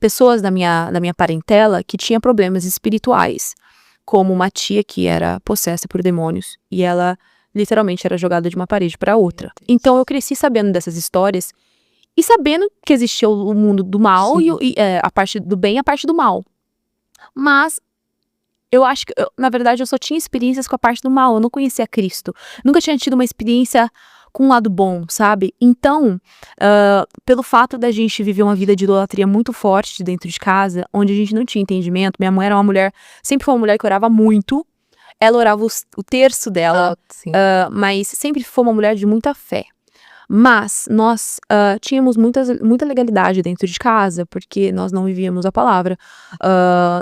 pessoas da minha parentela que tinha problemas espirituais, como uma tia que era possessa por demônios, e ela literalmente era jogada de uma parede para outra. Então eu cresci sabendo dessas histórias, e sabendo que existia o mundo do mal, a parte do bem e a parte do mal. Mas eu acho que, na verdade, eu só tinha experiências com a parte do mal, eu não conhecia Cristo. Nunca tinha tido uma experiência com um lado bom, sabe? Então, pelo fato da gente viver uma vida de idolatria muito forte dentro de casa, onde a gente não tinha entendimento, minha mãe era uma mulher, sempre foi uma mulher que orava muito, ela orava o terço dela, mas sempre foi uma mulher de muita fé. Mas nós tínhamos muita legalidade dentro de casa, porque nós não vivíamos a palavra.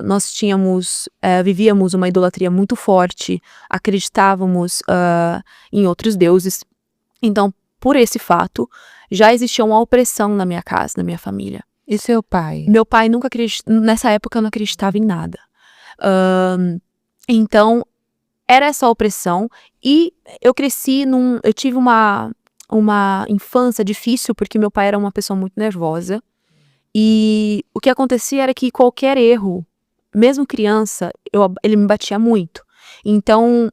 Nós vivíamos uma idolatria muito forte, acreditávamos em outros deuses. Então, por esse fato, já existia uma opressão na minha casa, na minha família. E seu pai? Meu pai nunca acreditou, nessa época eu não acreditava em nada. Então, era essa opressão, e eu cresci eu tive uma infância difícil, porque meu pai era uma pessoa muito nervosa, e o que acontecia era que qualquer erro, mesmo criança, ele me batia muito. Então,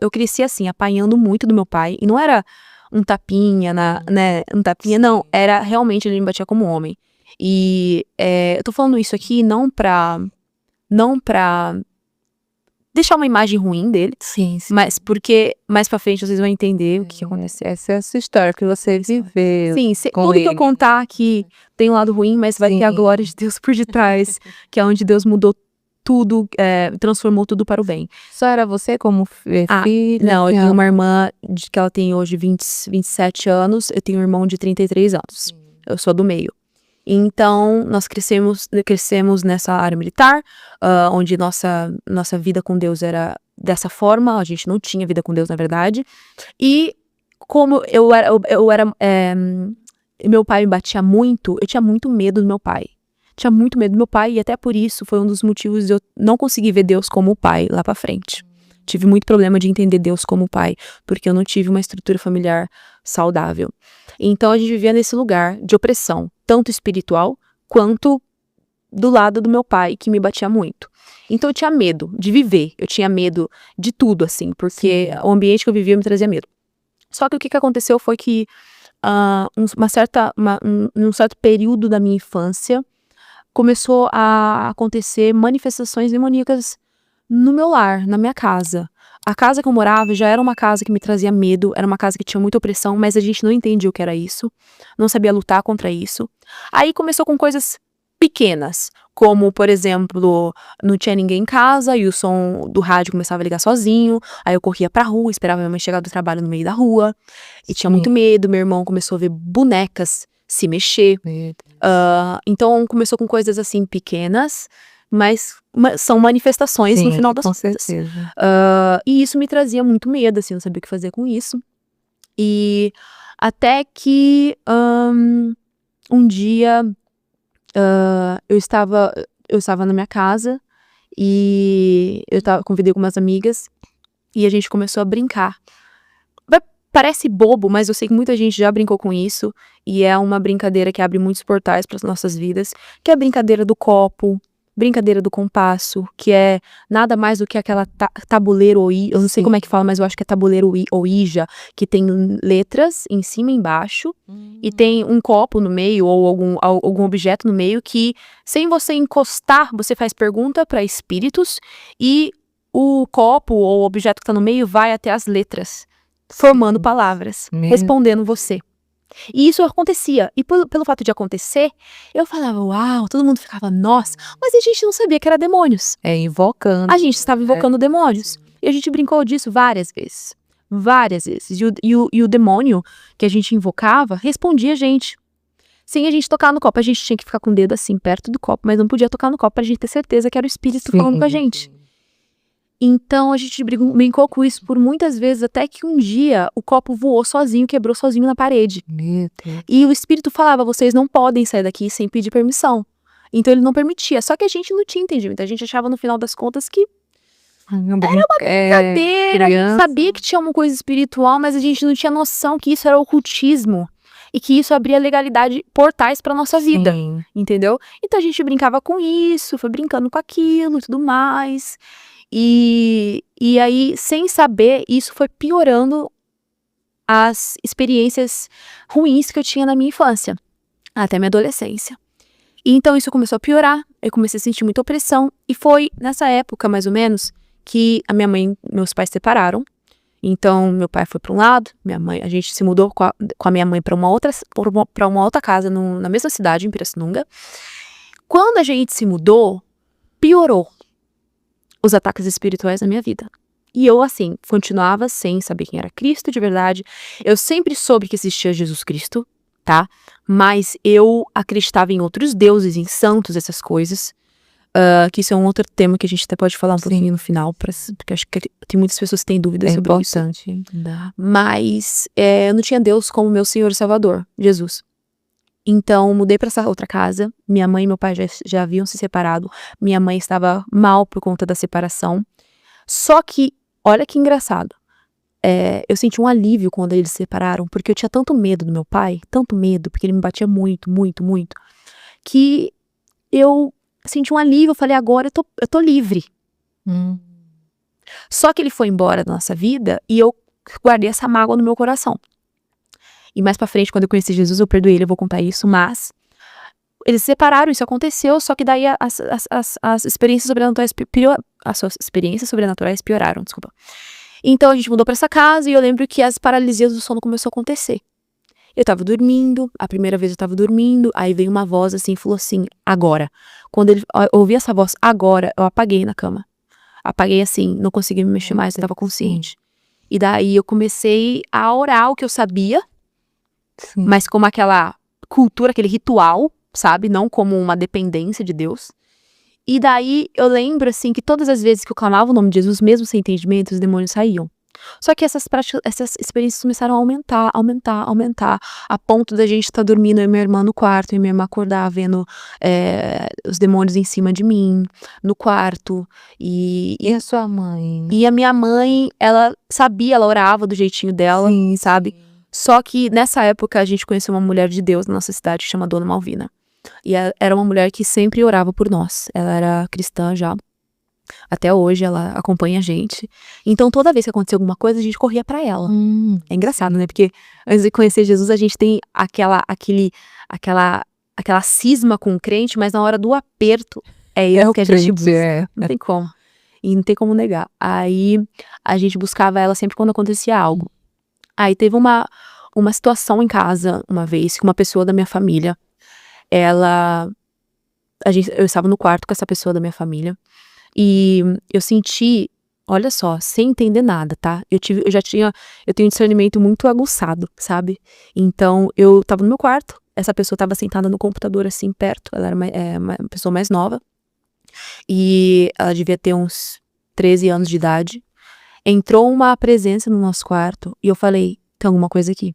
eu cresci assim, apanhando muito do meu pai, e não era um tapinha, não, era realmente ele me batia como homem. E eu tô falando isso aqui não pra deixar uma imagem ruim dele, Sim. mas porque mais pra frente vocês vão entender o que aconteceu. Essa é a sua história, que você viveu. Sim, tudo que eu contar aqui tem um lado ruim, mas vai ter a glória de Deus por detrás, que é onde Deus mudou tudo, transformou tudo para o bem. Só era você como filha? Não, eu tenho uma irmã que ela tem hoje 27 anos, eu tenho um irmão de 33 anos. Eu sou do meio. Então, nós crescemos nessa área militar, onde nossa vida com Deus era dessa forma, a gente não tinha vida com Deus, na verdade. E como meu pai me batia muito, eu tinha muito medo do meu pai. Tinha muito medo do meu pai, e até por isso foi um dos motivos de eu não conseguir ver Deus como pai lá pra frente. Tive muito problema de entender Deus como pai, porque eu não tive uma estrutura familiar saudável. Então a gente vivia nesse lugar de opressão, tanto espiritual quanto do lado do meu pai, que me batia muito. Então eu tinha medo de viver, eu tinha medo de tudo, assim, porque o ambiente que eu vivia me trazia medo. Só que o que aconteceu foi que num certo período da minha infância, começou a acontecer manifestações demoníacas no meu lar, na minha casa. A casa que eu morava já era uma casa que me trazia medo, era uma casa que tinha muita opressão, mas a gente não entendia o que era isso, não sabia lutar contra isso. Aí começou com coisas pequenas, como, por exemplo, não tinha ninguém em casa e o som do rádio começava a ligar sozinho, aí eu corria pra rua, esperava minha mãe chegar do trabalho no meio da rua, e tinha muito medo. Meu irmão começou a ver bonecas se mexer. Então começou com coisas assim pequenas, mas são manifestações no final das contas. Certeza. E isso me trazia muito medo, assim, eu não sabia o que fazer com isso. E até que um dia eu estava na minha casa e convidei algumas amigas e a gente começou a brincar. Parece bobo, mas eu sei que muita gente já brincou com isso, e é uma brincadeira que abre muitos portais para as nossas vidas, que é a brincadeira do copo, brincadeira do compasso, que é nada mais do que aquela tabuleiro Ouija, eu não sei como é que fala, mas eu acho que é tabuleiro Ouija, que tem letras em cima e embaixo, e tem um copo no meio, ou algum objeto no meio, que sem você encostar, você faz pergunta para espíritos, e o copo ou o objeto que está no meio vai até as letras, formando palavras, respondendo você. E isso acontecia. E pelo fato de acontecer, eu falava, uau, todo mundo ficava, nossa, mas a gente não sabia que era demônios. Invocando. A gente estava invocando demônios. E a gente brincou disso várias vezes. Várias vezes. E o demônio que a gente invocava respondia a gente. Sem a gente tocar no copo. A gente tinha que ficar com o dedo assim, perto do copo, mas não podia tocar no copo pra gente ter certeza que era o espírito falando com a gente. Então a gente brincou com isso por muitas vezes, até que um dia o copo voou sozinho, quebrou sozinho na parede. Meu Deus. E o espírito falava, vocês não podem sair daqui sem pedir permissão. Então ele não permitia, só que a gente não tinha entendimento. A gente achava no final das contas que era uma brincadeira, a gente sabia que tinha uma coisa espiritual, mas a gente não tinha noção que isso era ocultismo. e que isso abria legalidade, portais pra nossa vida, Sim. entendeu? Então a gente brincava com isso, foi brincando com aquilo e tudo mais. E aí, sem saber, isso foi piorando as experiências ruins que eu tinha na minha infância, até minha adolescência. E então isso começou a piorar, eu comecei a sentir muita opressão, e foi nessa época, mais ou menos, que a minha mãe, meus pais separaram. Então, meu pai foi para um lado, a gente se mudou com a minha mãe para uma outra casa na mesma cidade, em Pirassununga. Quando a gente se mudou, piorou os ataques espirituais na minha vida. E eu, assim, continuava sem saber quem era Cristo de verdade. Eu sempre soube que existia Jesus Cristo, tá? Mas eu acreditava em outros deuses, em santos, essas coisas. Que isso é um outro tema que a gente até pode falar um pouquinho no final, porque acho que tem muitas pessoas que têm dúvidas sobre isso. É importante. Mas eu não tinha Deus como meu Senhor e Salvador, Jesus. Então, mudei para essa outra casa. Minha mãe e meu pai já haviam se separado. Minha mãe estava mal por conta da separação. Só que, olha que engraçado. Eu senti um alívio quando eles se separaram, porque eu tinha tanto medo do meu pai, tanto medo, porque ele me batia muito, muito, muito, que eu senti um alívio. Eu falei, agora eu tô livre. Só que ele foi embora da nossa vida e eu guardei essa mágoa no meu coração. E mais pra frente, quando eu conheci Jesus, eu perdoei ele, eu vou contar isso, mas eles se separaram, isso aconteceu, só que daí as experiências sobrenaturais pioraram, desculpa. Então a gente mudou pra essa casa e eu lembro que as paralisias do sono começou a acontecer. Eu tava dormindo, a primeira vez eu tava dormindo, aí veio uma voz assim, falou assim, agora. Quando eu ouvi essa voz, agora, eu apaguei na cama. Apaguei assim, não consegui me mexer mais, eu tava consciente. E daí eu comecei a orar o que eu sabia, mas como aquela cultura, aquele ritual, sabe? Não como uma dependência de Deus. E daí eu lembro, assim, que todas as vezes que eu clamava o nome de Jesus, mesmo sem entendimento, os demônios saíam. Só que essas experiências começaram a aumentar, a ponto da gente estar dormindo, eu e minha irmã no quarto, e minha irmã acordar vendo os demônios em cima de mim, no quarto. E a sua mãe? E a minha mãe, ela sabia, ela orava do jeitinho dela, sabe? Só que nessa época a gente conheceu uma mulher de Deus na nossa cidade, que chama Dona Malvina. E ela era uma mulher que sempre orava por nós. Ela era cristã já. Até hoje ela acompanha a gente. Então toda vez que acontecia alguma coisa, a gente corria pra ela. É engraçado, né? Porque antes de conhecer Jesus, a gente tem aquela cisma com o crente, mas na hora do aperto, é o que a gente busca. Não tem como. E não tem como negar. Aí a gente buscava ela sempre quando acontecia algo. Aí teve uma situação em casa, uma vez, que uma pessoa da minha família, eu estava no quarto com essa pessoa da minha família, e eu senti, olha só, sem entender nada, tá? Eu tenho um discernimento muito aguçado, sabe? Então, eu tava no meu quarto, essa pessoa tava sentada no computador, assim, perto, ela era uma pessoa mais nova, e ela devia ter uns 13 anos de idade. Entrou uma presença no nosso quarto e eu falei, tem alguma coisa aqui.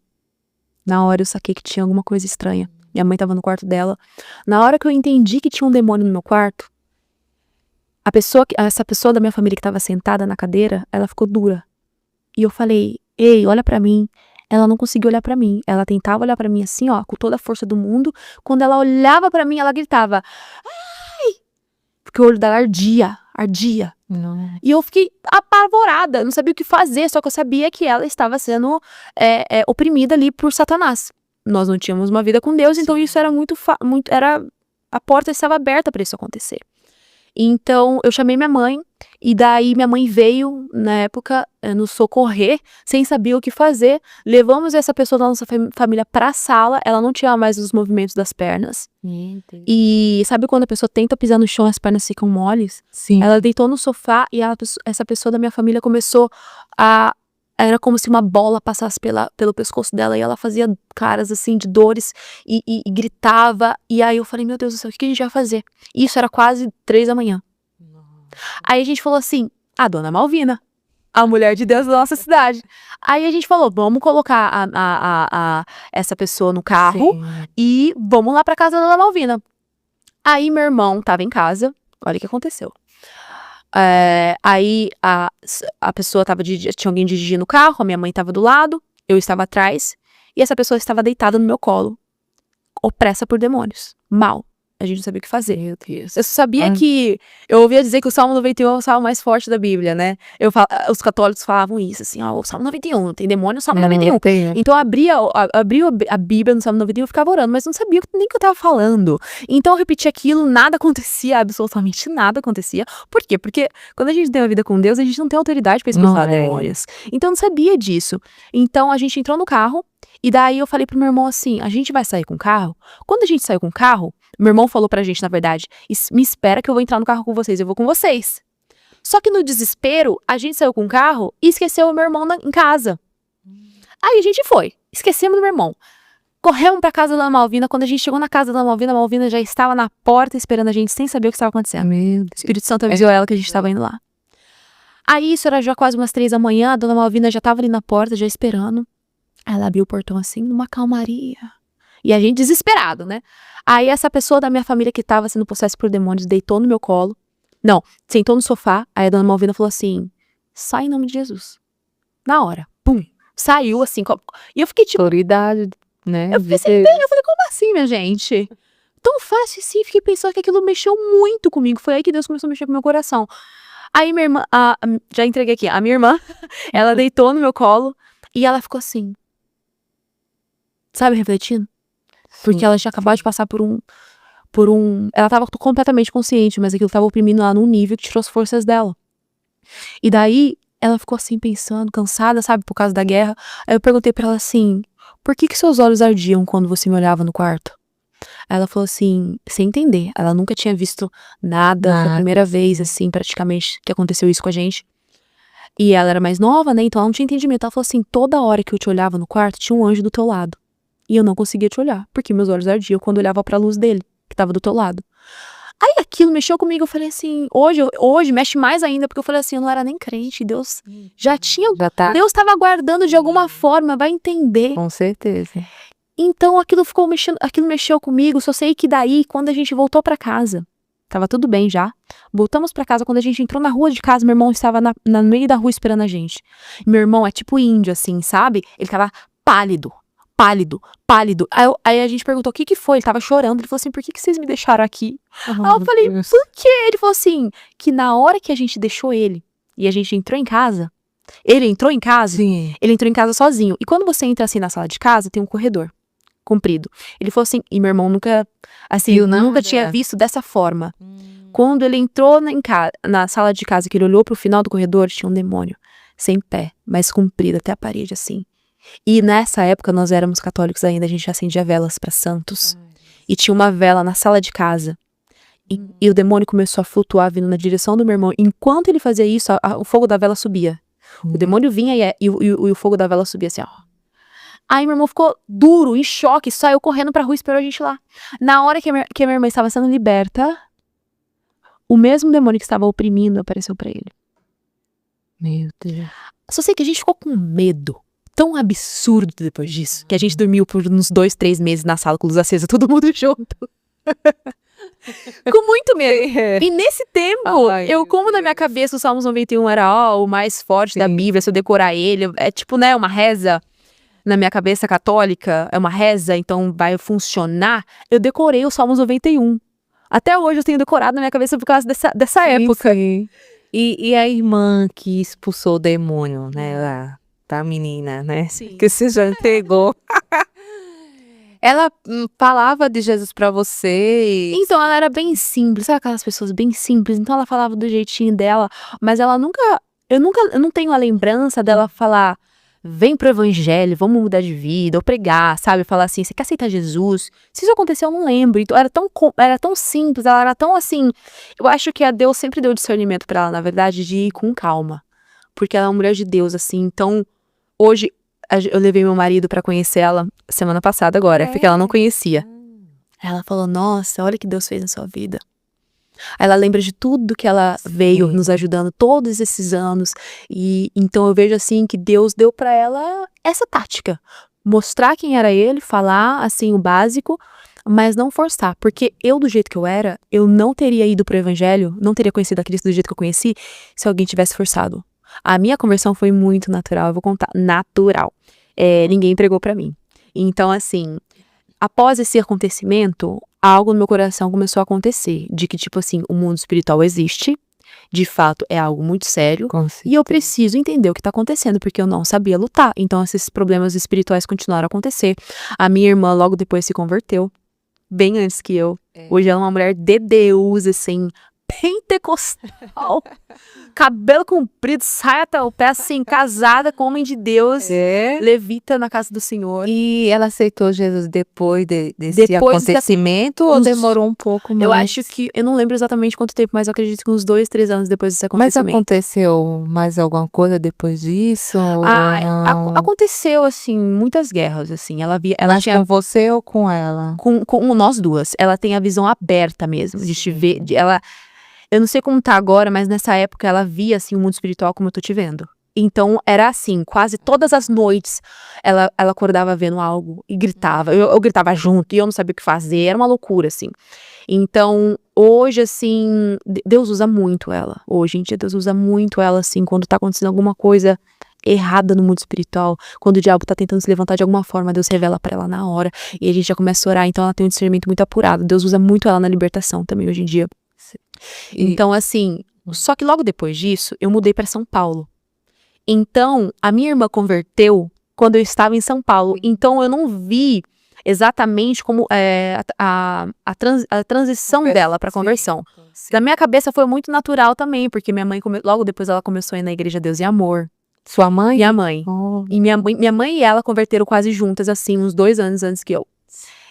Na hora eu saquei que tinha alguma coisa estranha. Minha mãe tava no quarto dela. Na hora que eu entendi que tinha um demônio no meu quarto, essa pessoa da minha família que tava sentada na cadeira, ela ficou dura. E eu falei, ei, olha pra mim. Ela não conseguia olhar pra mim. Ela tentava olhar pra mim assim, ó, com toda a força do mundo. Quando ela olhava pra mim, ela gritava, ai! Porque o olho dela ardia. Não. E eu fiquei apavorada, não sabia o que fazer, só que eu sabia que ela estava sendo oprimida ali por Satanás. Nós não tínhamos uma vida com Deus, então isso era a porta estava aberta para isso acontecer. Então eu chamei minha mãe, e daí minha mãe veio, na época, nos socorrer, sem saber o que fazer. Levamos essa pessoa da nossa família pra sala, ela não tinha mais os movimentos das pernas. E sabe quando a pessoa tenta pisar no chão e as pernas ficam moles? Sim. Ela deitou no sofá e essa pessoa da minha família começou era como se uma bola passasse pelo pescoço dela, e ela fazia caras assim de dores e gritava. E aí eu falei, meu Deus do céu, o que a gente vai fazer? Isso era quase 3 da manhã. Aí a gente falou assim, a Dona Malvina, a mulher de Deus da nossa cidade. Aí a gente falou, vamos colocar essa pessoa no carro e vamos lá pra casa da Dona Malvina. Aí meu irmão tava em casa, olha o que aconteceu. Aí a pessoa tinha alguém dirigindo o carro, a minha mãe tava do lado, eu estava atrás, E essa pessoa estava deitada no meu colo, opressa por demônios. Mal. A gente não sabia o que fazer. Meu Deus. Eu sabia que... Eu ouvia dizer que o Salmo 91 é o salmo mais forte da Bíblia, né? Os católicos falavam isso, assim, ó, o Salmo 91, tem demônio no Salmo 91. Então eu abria a Bíblia no Salmo 91 e ficava orando, mas não sabia nem o que eu tava falando. Então eu repetia aquilo, nada acontecia, absolutamente nada acontecia. Por quê? Porque quando a gente tem uma vida com Deus, a gente não tem autoridade pra expulsar demônios. Então eu não sabia disso. Então a gente entrou no carro, e daí eu falei pro meu irmão assim, a gente vai sair com o carro? Quando a gente saiu com o carro, meu irmão falou pra gente, na verdade, me espera que eu vou entrar no carro com vocês, eu vou com vocês. Só que no desespero, a gente saiu com o carro e esqueceu o meu irmão em casa. Aí a gente foi, esquecemos do meu irmão. Corremos pra casa da Malvina, quando a gente chegou na casa da Malvina, a Malvina já estava na porta esperando a gente, sem saber o que estava acontecendo. Meu O Espírito Santo avisou ela que a gente estava indo lá. Aí isso era já quase umas 3 da manhã, a dona Malvina já estava ali na porta, já esperando. Ela abriu o portão assim, numa calmaria. E a gente desesperado, né? Aí essa pessoa da minha família que tava sendo possessa por demônios deitou no meu colo. Não, sentou no sofá. Aí a dona Malvina falou assim, sai em nome de Jesus. Na hora. Pum. Saiu assim. E eu fiquei tipo... autoridade, né? Eu falei, como assim, minha gente? Tão fácil assim. Fiquei pensando que aquilo mexeu muito comigo. Foi aí que Deus começou a mexer com o meu coração. Aí minha irmã... já entreguei aqui. A minha irmã, ela deitou no meu colo. E ela ficou assim... Sabe, refletindo? Porque ela tinha acabado de passar por um... Ela tava completamente consciente, mas aquilo tava oprimindo ela num nível que tirou as forças dela. E daí, ela ficou assim, pensando, cansada, sabe, por causa da guerra. Aí eu perguntei pra ela assim, por que seus olhos ardiam quando você me olhava no quarto? Aí ela falou assim, sem entender. Ela nunca tinha visto nada, foi a primeira vez, assim, praticamente, que aconteceu isso com a gente. E ela era mais nova, né, então ela não tinha entendimento. Ela falou assim, toda hora que eu te olhava no quarto, tinha um anjo do teu lado. E eu não conseguia te olhar, porque meus olhos ardiam quando eu olhava pra luz dele, que tava do teu lado. Aí aquilo mexeu comigo, eu falei assim, hoje mexe mais ainda, porque eu falei assim, eu não era nem crente, Deus já tinha, Deus tava guardando de alguma forma, vai entender. Com certeza. Então aquilo mexeu comigo, só sei que daí, quando a gente voltou pra casa, tava tudo bem já, voltamos pra casa, quando a gente entrou na rua de casa, meu irmão estava no meio da rua esperando a gente. Meu irmão é tipo índio, assim, sabe? Ele tava pálido. Aí a gente perguntou o que foi, ele tava chorando, ele falou assim, por que vocês me deixaram aqui? Aí eu falei, por quê? Ele falou assim, que na hora que a gente deixou ele, e a gente entrou em casa, ele entrou em casa sozinho, e quando você entra assim na sala de casa, tem um corredor comprido. Ele falou assim, e meu irmão nunca tinha visto dessa forma. Quando ele entrou na sala de casa, que ele olhou pro final do corredor, tinha um demônio, sem pé, mas comprido até a parede assim. E nessa época nós éramos católicos ainda, a gente acendia velas para santos. E tinha uma vela na sala de casa. E o demônio começou a flutuar vindo na direção do meu irmão. Enquanto ele fazia isso, o fogo da vela subia. O demônio vinha e o fogo da vela subia assim, ó. Aí meu irmão ficou duro, em choque, saiu correndo pra rua e esperou a gente lá. Na hora que a minha irmã estava sendo liberta, o mesmo demônio que estava oprimindo apareceu pra ele. Meu Deus. Só sei que a gente ficou com medo tão absurdo depois disso, que a gente dormiu por uns 2, 3 meses na sala com luz acesa, todo mundo junto. Com muito medo. E nesse tempo, como na minha cabeça o Salmos 91 era o mais forte da Bíblia, se eu decorar ele, é tipo, né, uma reza, na minha cabeça católica, é uma reza, então vai funcionar, eu decorei o Salmos 91. Até hoje eu tenho decorado na minha cabeça por causa dessa época. Sim. E a irmã que expulsou o demônio, né, lá, da menina, né? Sim. Que você já entregou. Ela falava de Jesus pra você. Então ela era bem simples, sabe aquelas pessoas bem simples? Então ela falava do jeitinho dela, mas ela eu não tenho a lembrança dela falar, vem pro evangelho, vamos mudar de vida, ou pregar, sabe? Falar assim, você quer aceitar Jesus? Se isso aconteceu, eu não lembro. Então era tão simples, ela era tão assim. Eu acho que a Deus sempre deu discernimento pra ela, na verdade, de ir com calma. Porque ela é uma mulher de Deus, assim. Então, hoje, eu levei meu marido pra conhecer ela semana passada agora, porque ela não conhecia. Ela falou, nossa, olha o que Deus fez na sua vida. Aí ela lembra de tudo que ela veio nos ajudando todos esses anos. E então eu vejo assim que Deus deu pra ela essa tática. Mostrar quem era ele, falar assim o básico, mas não forçar. Porque eu, do jeito que eu era, eu não teria ido pro evangelho, não teria conhecido a Cristo do jeito que eu conheci, se alguém tivesse forçado. A minha conversão foi muito natural, eu vou contar, natural. Ninguém entregou pra mim. Então, assim, após esse acontecimento, algo no meu coração começou a acontecer. De que, tipo assim, o mundo espiritual existe. De fato, é algo muito sério. Com E eu certeza. preciso entender o que tá acontecendo, porque eu não sabia lutar. Então, esses problemas espirituais continuaram a acontecer. A minha irmã logo depois se converteu, bem antes que eu. Hoje ela é uma mulher de Deus, assim, pentecostal, cabelo comprido, saia até o pé, assim, casada com homem de Deus, levita na casa do Senhor. E ela aceitou Jesus depois desse Depois que acontecimento ou uns- demorou um pouco mais? Eu acho que, eu não lembro exatamente quanto tempo, mas eu acredito que uns 2, 3 anos depois desse Mas acontecimento. aconteceu mais alguma coisa depois disso? ou não? Aconteceu, assim, muitas guerras, assim. Ela Mas tinha com você ou com ela? com nós duas. Ela tem a visão aberta mesmo, de te ver. Eu não sei como tá agora, mas nessa época ela via, assim, o mundo espiritual como eu tô te vendo. Então, era assim, quase todas as noites ela acordava vendo algo e gritava. Eu gritava junto e eu não sabia o que fazer, era uma loucura, assim. Então, hoje, assim, Deus usa muito ela. Hoje em dia, Deus usa muito ela, assim, quando tá acontecendo alguma coisa errada no mundo espiritual, quando o diabo tá tentando se levantar de alguma forma, Deus revela pra ela na hora e a gente já começa a orar, então ela tem um discernimento muito apurado. Deus usa muito ela na libertação também hoje em dia. Então, assim, só que logo depois disso, eu mudei pra São Paulo. Então, a minha irmã converteu quando eu estava em São Paulo. Então, eu não vi exatamente como a transição dela pra conversão. Da minha cabeça foi muito natural também, porque minha mãe, logo depois ela começou a ir na Igreja Deus e Amor. Sua mãe? Minha mãe. Oh. E minha mãe e ela converteram quase juntas, assim, uns 2 anos antes que eu.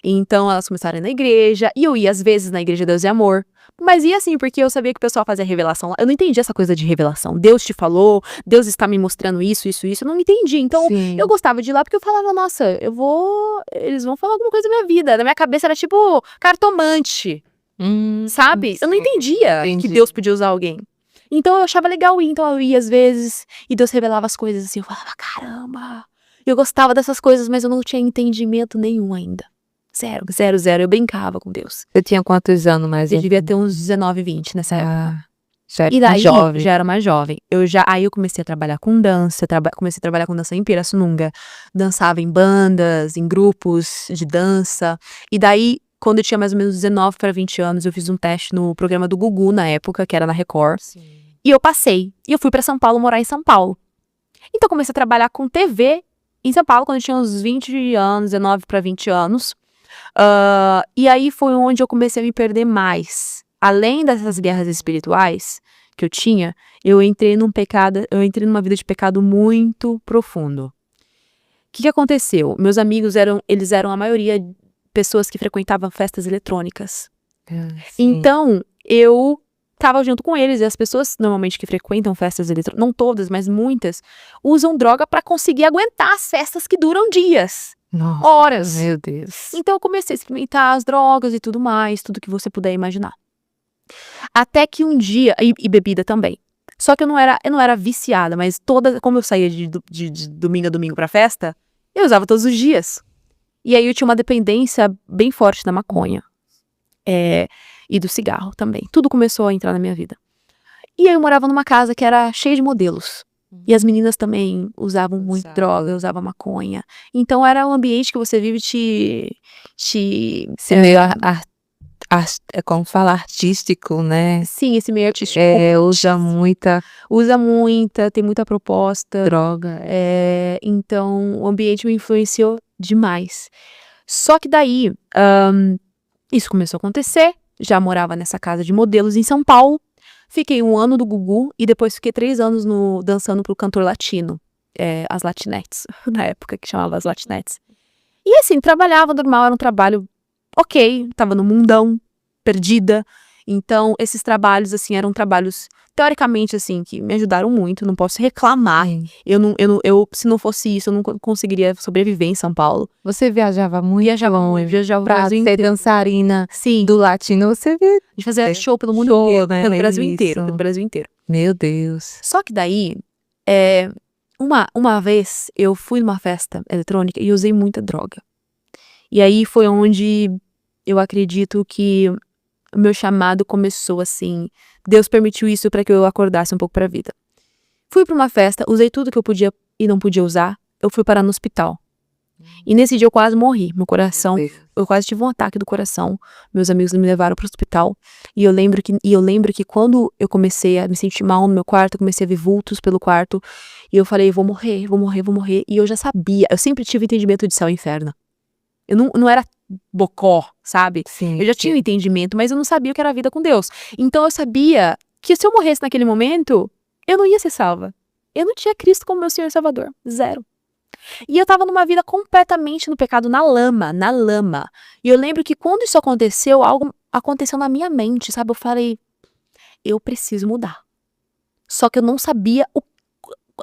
Então, elas começaram a ir na igreja, e eu ia às vezes na Igreja Deus e Amor. Mas ia assim, porque eu sabia que o pessoal fazia revelação lá. Eu não entendi essa coisa de revelação. Deus te falou, Deus está me mostrando isso. Eu não entendi. Então, Sim. eu gostava de ir lá porque eu falava, nossa, eles vão falar alguma coisa da minha vida. Na minha cabeça era tipo cartomante, sabe? Eu não entendia Entendi. que Deus podia usar alguém. Então, eu achava legal ir. Então, eu ia às vezes, e Deus revelava as coisas assim. Eu falava, caramba. Eu gostava dessas coisas, mas eu não tinha entendimento nenhum ainda. Zero. Eu brincava com Deus. Você tinha quantos anos mais? Eu devia ter uns 19, 20 nessa época. Já era E daí, jovem. já era mais jovem. Aí eu comecei a trabalhar com dança, comecei a trabalhar com dança em Pirassununga. Dançava em bandas, em grupos de dança. E daí, quando eu tinha mais ou menos 19 para 20 anos, eu fiz um teste no programa do Gugu, na época, que era na Record. Sim. E eu passei. E eu fui pra São Paulo, morar em São Paulo. Então, eu comecei a trabalhar com TV em São Paulo, quando eu tinha uns 20 anos, 19 para 20 anos. E aí foi onde eu comecei a me perder mais. Além dessas guerras espirituais que eu tinha, eu entrei numa vida de pecado muito profundo. O que aconteceu? Meus amigos eles eram a maioria pessoas que frequentavam festas eletrônicas. Então, eu tava junto com eles, e as pessoas normalmente que frequentam festas eletrônicas, não todas, mas muitas, usam droga pra conseguir aguentar as festas que duram dias. Nossa, Horas. meu Deus. Então eu comecei a experimentar as drogas e tudo mais, tudo que você puder imaginar. Até que um dia, e bebida também. Só que eu não era viciada, mas como eu saía de domingo a domingo pra festa, eu usava todos os dias. E aí eu tinha uma dependência bem forte da maconha. E do cigarro também. Tudo começou a entrar na minha vida. E aí eu morava numa casa que era cheia de modelos. E as meninas também usavam muito droga, usavam maconha. Então era um ambiente que você vive Esse meio como fala, artístico, né? Sim, esse meio artístico. Usa muita Tem muita proposta. droga. Então o ambiente me influenciou demais. Só que daí, isso começou a acontecer. Já morava nessa casa de modelos em São Paulo. Fiquei 1 ano do Gugu e depois fiquei 3 anos dançando pro cantor latino, as Latinettes, na época que chamava as Latinettes. E assim, trabalhava normal, era um trabalho ok, tava no mundão, perdida. Então, esses trabalhos, assim, eram trabalhos, teoricamente, assim, que me ajudaram muito, não posso reclamar. Se não fosse isso, eu não conseguiria sobreviver em São Paulo. Você viajava muito? Viajava Pra Brasil ser inteiro. dançarina Sim. do latino, você via. A gente fazia show pelo mundo Show, inteiro, né? pelo Brasil Isso. inteiro, pelo Brasil inteiro. Meu Deus. Só que daí, uma vez eu fui numa festa eletrônica e usei muita droga. E aí foi onde eu acredito que o meu chamado começou assim. Deus permitiu isso para que eu acordasse um pouco pra vida. Fui pra uma festa, usei tudo que eu podia e não podia usar. Eu fui parar no hospital. E nesse dia eu quase morri. Meu coração, Deus. eu quase tive um ataque do coração. Meus amigos me levaram pro hospital. E eu lembro que quando eu comecei a me sentir mal no meu quarto, eu comecei a ver vultos pelo quarto. E eu falei, vou morrer, vou morrer, vou morrer. E eu já sabia, eu sempre tive entendimento de céu e inferno. Eu não era bocó, sabe? Sim. Eu já tinha um entendimento, mas eu não sabia o que era a vida com Deus. Então eu sabia que se eu morresse naquele momento, eu não ia ser salva. Eu não tinha Cristo como meu Senhor e Salvador. Zero. E eu tava numa vida completamente no pecado, na lama. E eu lembro que quando isso aconteceu, algo aconteceu na minha mente, sabe? Eu falei, eu preciso mudar. Só que eu não sabia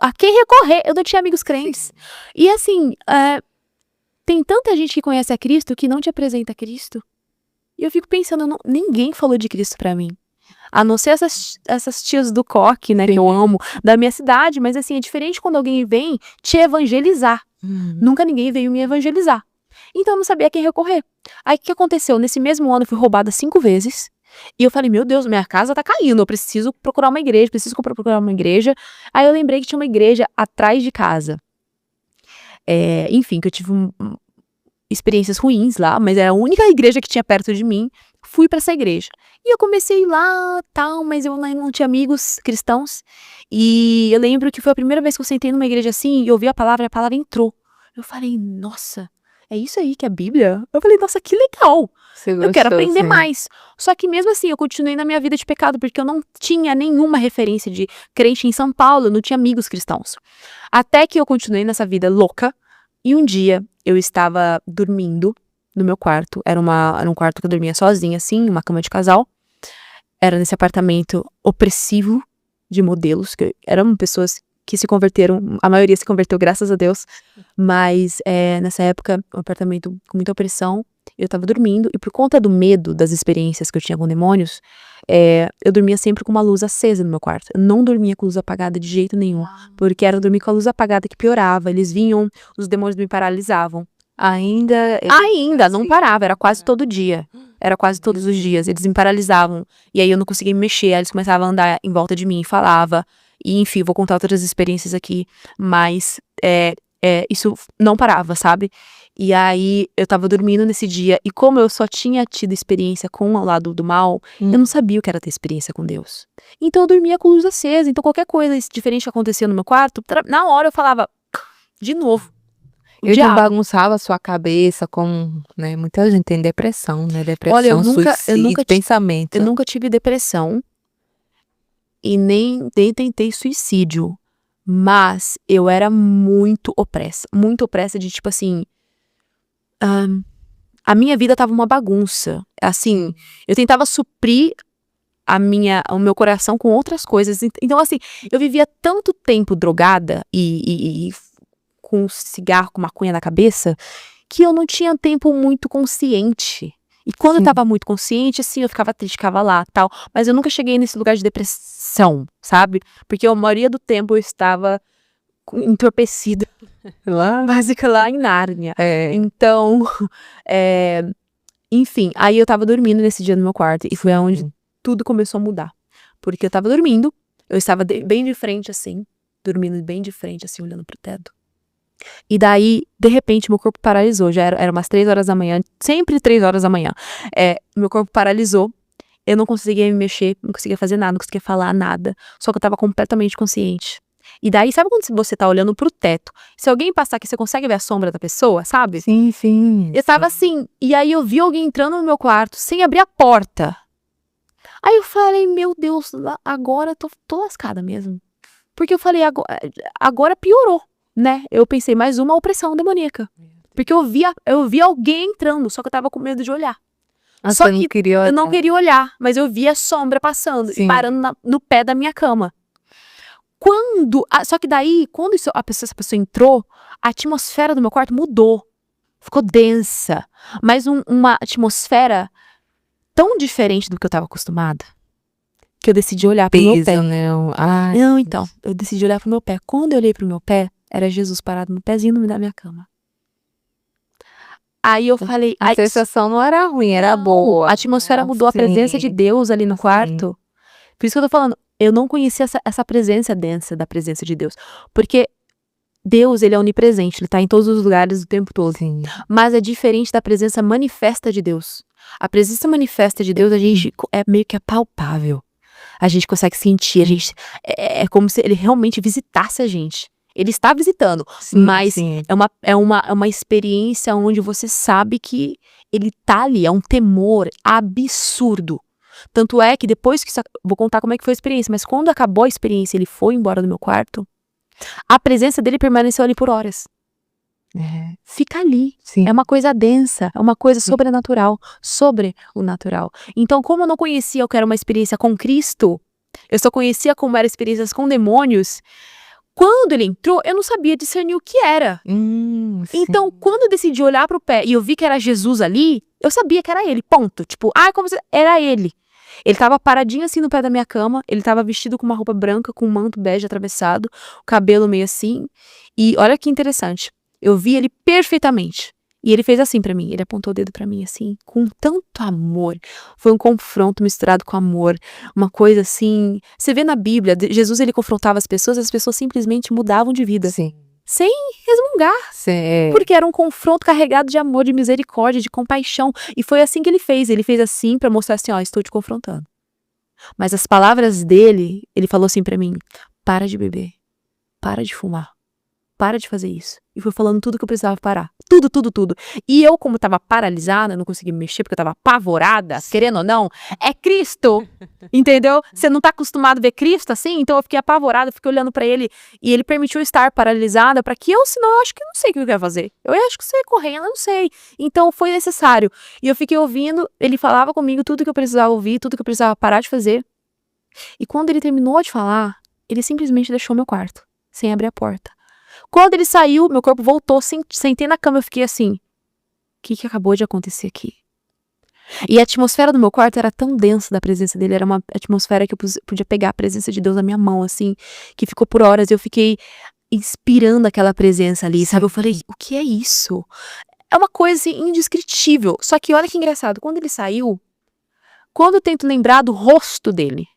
a quem recorrer. Eu não tinha amigos crentes. E assim, tem tanta gente que conhece a Cristo que não te apresenta a Cristo. E eu fico pensando, ninguém falou de Cristo pra mim. A não ser essas tias do coque, né, que eu amo, da minha cidade. Mas assim, é diferente quando alguém vem te evangelizar. Nunca ninguém veio me evangelizar. Então eu não sabia a quem recorrer. Aí o que aconteceu? Nesse mesmo ano eu fui roubada 5 vezes. E eu falei, meu Deus, minha casa tá caindo, eu preciso procurar uma igreja, Aí eu lembrei que tinha uma igreja atrás de casa. Enfim, que eu tive experiências ruins lá, mas era a única igreja que tinha perto de mim. Fui pra essa igreja. E eu comecei a ir lá, tal, mas eu não tinha amigos cristãos. E eu lembro que foi a primeira vez que eu sentei numa igreja assim e ouvi a palavra entrou. Eu falei, nossa, é isso aí que é a Bíblia? Eu falei, nossa, que legal. Eu quero aprender mais. Só que mesmo assim, eu continuei na minha vida de pecado, porque eu não tinha nenhuma referência de crente em São Paulo, eu não tinha amigos cristãos. Até que eu continuei nessa vida louca, e um dia eu estava dormindo no meu quarto, era um quarto que eu dormia sozinha, assim, uma cama de casal. Era nesse apartamento opressivo de modelos, que eram pessoas que se converteram, a maioria se converteu, graças a Deus, mas nessa época, um apartamento com muita opressão. Eu tava dormindo, e por conta do medo das experiências que eu tinha com demônios, eu dormia sempre com uma luz acesa no meu quarto. Eu não dormia com luz apagada de jeito nenhum, porque era dormir com a luz apagada que piorava. Eles vinham, os demônios me paralisavam. Ainda, não parava, era quase todo dia. Era quase todos os dias, eles me paralisavam. E aí eu não conseguia me mexer, aí eles começavam a andar em volta de mim e falava. E enfim, vou contar outras experiências aqui, mas isso não parava, sabe? E aí eu tava dormindo nesse dia, e como eu só tinha tido experiência com o lado do mal, eu não sabia o que era ter experiência com Deus. Então eu dormia com luz acesa, então qualquer coisa diferente que acontecia no meu quarto, na hora eu falava, de novo. Ele não bagunçava a sua cabeça, como, né, muita gente tem depressão, né, Olha, eu nunca pensamento. Eu nunca tive depressão e nem tentei suicídio, mas eu era muito opressa de tipo assim, a minha vida tava uma bagunça, assim, eu tentava suprir o meu coração com outras coisas, então assim, eu vivia tanto tempo drogada e com cigarro, com maconha na cabeça, que eu não tinha tempo muito consciente. E quando eu tava muito consciente, assim, eu ficava triste, ficava lá, tal. Mas eu nunca cheguei nesse lugar de depressão, sabe? Porque a maioria do tempo eu estava entorpecida. Básica lá em Nárnia. Então, enfim, aí eu tava dormindo nesse dia no meu quarto. E foi onde tudo começou a mudar. Porque eu tava dormindo, eu estava bem de frente, assim, dormindo bem de frente, assim, olhando pro teto. E daí, de repente, meu corpo paralisou. Já era umas 3 horas da manhã, sempre 3 horas da manhã. Meu corpo paralisou, eu não conseguia me mexer, não conseguia fazer nada, não conseguia falar nada. Só que eu tava completamente consciente. E daí, sabe quando você tá olhando pro teto? Se alguém passar aqui, você consegue ver a sombra da pessoa, sabe? Sim, sim. Eu tava assim, e aí eu vi alguém entrando no meu quarto, sem abrir a porta. Aí eu falei, meu Deus, agora eu tô lascada mesmo. Porque eu falei, agora piorou. Né? Eu pensei, mais uma opressão demoníaca. Porque eu vi alguém entrando, só que eu tava com medo de olhar. Só que eu não queria olhar, mas eu vi a sombra passando e parando no pé da minha cama. Só que daí, quando essa pessoa entrou, a atmosfera do meu quarto mudou. Ficou densa. Mas uma atmosfera tão diferente do que eu tava acostumada, que eu decidi olhar pro meu pé. Não, então, eu decidi olhar pro meu pé. Quando eu olhei pro meu pé, era Jesus parado no pezinho da minha cama. Aí eu falei... A sensação não era ruim, era boa. A atmosfera mudou, a presença de Deus ali no quarto. Por isso que eu tô falando, eu não conhecia essa presença densa da presença de Deus. Porque Deus, ele é onipresente, ele tá em todos os lugares o tempo todo. Sim. Mas é diferente da presença manifesta de Deus. A presença manifesta de Deus, a gente é meio que palpável. A gente consegue sentir, é como se ele realmente visitasse a gente. Ele está visitando, Sim, mas sim. é uma experiência onde você sabe que ele tá ali, é um temor absurdo. Tanto é que depois que vou contar como é que foi a experiência, mas quando acabou a experiência, ele foi embora do meu quarto, a presença dele permaneceu ali por horas. É. Fica ali. Sim. É uma coisa densa, é uma coisa sobrenatural, sobre o natural. Então, como eu não conhecia o que era uma experiência com Cristo, eu só conhecia como eram experiências com demônios, quando ele entrou, eu não sabia discernir o que era. Então, Sim. quando eu decidi olhar pro pé e eu vi que era Jesus ali, eu sabia que era ele, ponto. Tipo, como se... Era ele. Ele tava paradinho assim no pé da minha cama, ele tava vestido com uma roupa branca, com um manto bege atravessado, o cabelo meio assim. E olha que interessante, eu vi ele perfeitamente. E ele fez assim pra mim, ele apontou o dedo pra mim assim, com tanto amor. Foi um confronto misturado com amor, uma coisa assim... Você vê na Bíblia, Jesus ele confrontava as pessoas simplesmente mudavam de vida. Sim. Sem resmungar. Porque era um confronto carregado de amor, de misericórdia, de compaixão. E foi assim que ele fez assim pra mostrar assim, ó, estou te confrontando. Mas as palavras dele, ele falou assim pra mim, para de beber, para de fumar, para de fazer isso. E foi falando tudo que eu precisava parar. Tudo, tudo, tudo. E eu, como tava paralisada, não conseguia me mexer, porque eu tava apavorada, querendo ou não, é Cristo, entendeu? Você não tá acostumado a ver Cristo assim? Então eu fiquei apavorada, fiquei olhando pra ele, e ele permitiu eu estar paralisada pra que eu, senão eu acho que eu não sei o que eu ia fazer. Eu acho que você ia correndo, eu não sei. Então foi necessário. E eu fiquei ouvindo, ele falava comigo tudo que eu precisava ouvir, tudo que eu precisava parar de fazer. E quando ele terminou de falar, ele simplesmente deixou meu quarto, sem abrir a porta. Quando ele saiu, meu corpo voltou, sentei na cama, eu fiquei assim, o que acabou de acontecer aqui? E a atmosfera do meu quarto era tão densa da presença dele, era uma atmosfera que eu podia pegar a presença de Deus na minha mão, assim, que ficou por horas, eu fiquei inspirando aquela presença ali, sabe? Eu falei, o que é isso? É uma coisa assim, indescritível. Só que olha que engraçado, quando ele saiu, quando eu tento lembrar do rosto dele,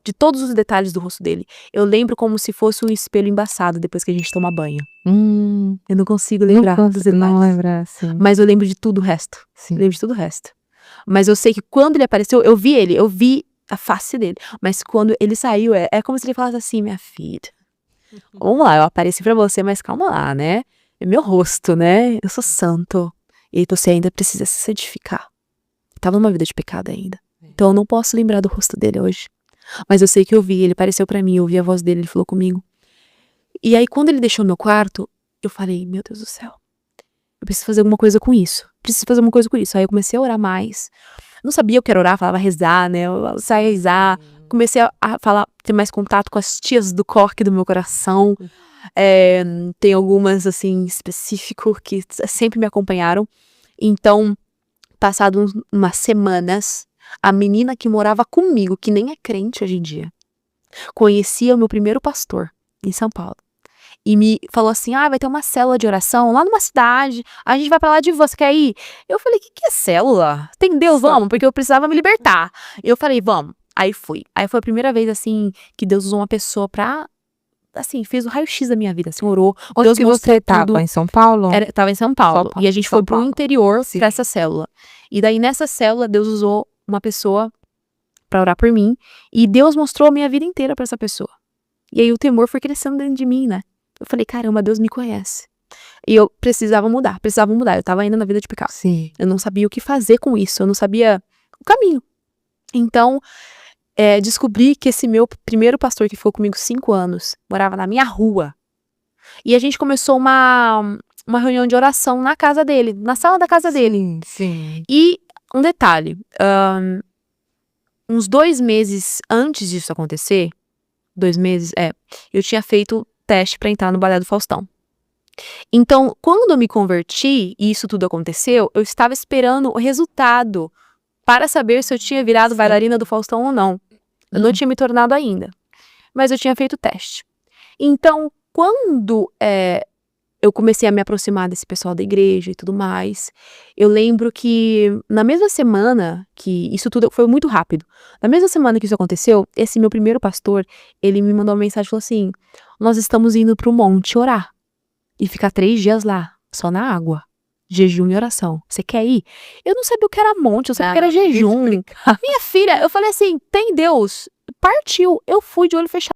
de todos os detalhes do rosto dele, eu lembro como se fosse um espelho embaçado depois que a gente toma banho. Eu não consigo lembrar dos detalhes. Não lembrar, sim. Mas eu lembro de tudo o resto. Sim. Eu lembro de tudo o resto. Mas eu sei que quando ele apareceu, eu vi a face dele. Mas quando ele saiu, é como se ele falasse assim, minha filha, vamos lá, eu apareci pra você, mas calma lá, né? É meu rosto, né? Eu sou santo. E você ainda precisa se santificar. Eu tava numa vida de pecado ainda. Então eu não posso lembrar do rosto dele hoje. Mas eu sei que eu vi, ele apareceu pra mim, eu ouvi a voz dele, ele falou comigo. E aí quando ele deixou meu quarto, eu falei, meu Deus do céu, eu preciso fazer alguma coisa com isso. Aí eu comecei a orar mais. Não sabia o que era orar, falava rezar, né? Eu saía a rezar. Comecei a falar, ter mais contato com as tias do coque do meu coração. Tem algumas, assim, específico que sempre me acompanharam. Então, passado umas semanas, a menina que morava comigo, que nem é crente hoje em dia, conhecia o meu primeiro pastor em São Paulo. E me falou assim, vai ter uma célula de oração lá numa cidade, a gente vai pra lá de você, quer ir? Eu falei, que é célula? Tem Deus, vamos, porque eu precisava me libertar. Eu falei, vamos. Aí fui. Aí foi a primeira vez, assim, que Deus usou uma pessoa pra, assim, fez o raio-x da minha vida, assim, orou. Onde Deus que mostrou você tava? tudo. Em São Paulo? Tava em São Paulo. E a gente foi pro interior Sim. pra essa célula. E daí, nessa célula, Deus usou uma pessoa pra orar por mim. E Deus mostrou a minha vida inteira pra essa pessoa. E aí o temor foi crescendo dentro de mim, né? Eu falei, caramba, Deus me conhece. E eu precisava mudar. Eu tava ainda na vida de pecado. Sim. Eu não sabia o que fazer com isso. Eu não sabia o caminho. Então, descobri que esse meu primeiro pastor, que ficou comigo 5 anos, morava na minha rua. E a gente começou uma reunião de oração na casa dele, na sala da casa dele. Sim. E um detalhe, uns 2 meses antes disso acontecer, 2 meses, eu tinha feito teste pra entrar no Balé do Faustão. Então, quando eu me converti e isso tudo aconteceu, eu estava esperando o resultado para saber se eu tinha virado bailarina do Faustão ou não. Eu não tinha me tornado ainda, mas eu tinha feito o teste. Então, quando eu comecei a me aproximar desse pessoal da igreja e tudo mais, eu lembro que na mesma semana que isso tudo foi muito rápido, na mesma semana que isso aconteceu, esse meu primeiro pastor, ele me mandou uma mensagem e falou assim, nós estamos indo pro monte orar. e ficar 3 dias lá, só na água. Jejum e oração. Você quer ir? Eu não sabia o que era monte, eu sabia o que era jejum. Minha filha, eu falei assim, tem Deus. Partiu. Eu fui de olho fechado.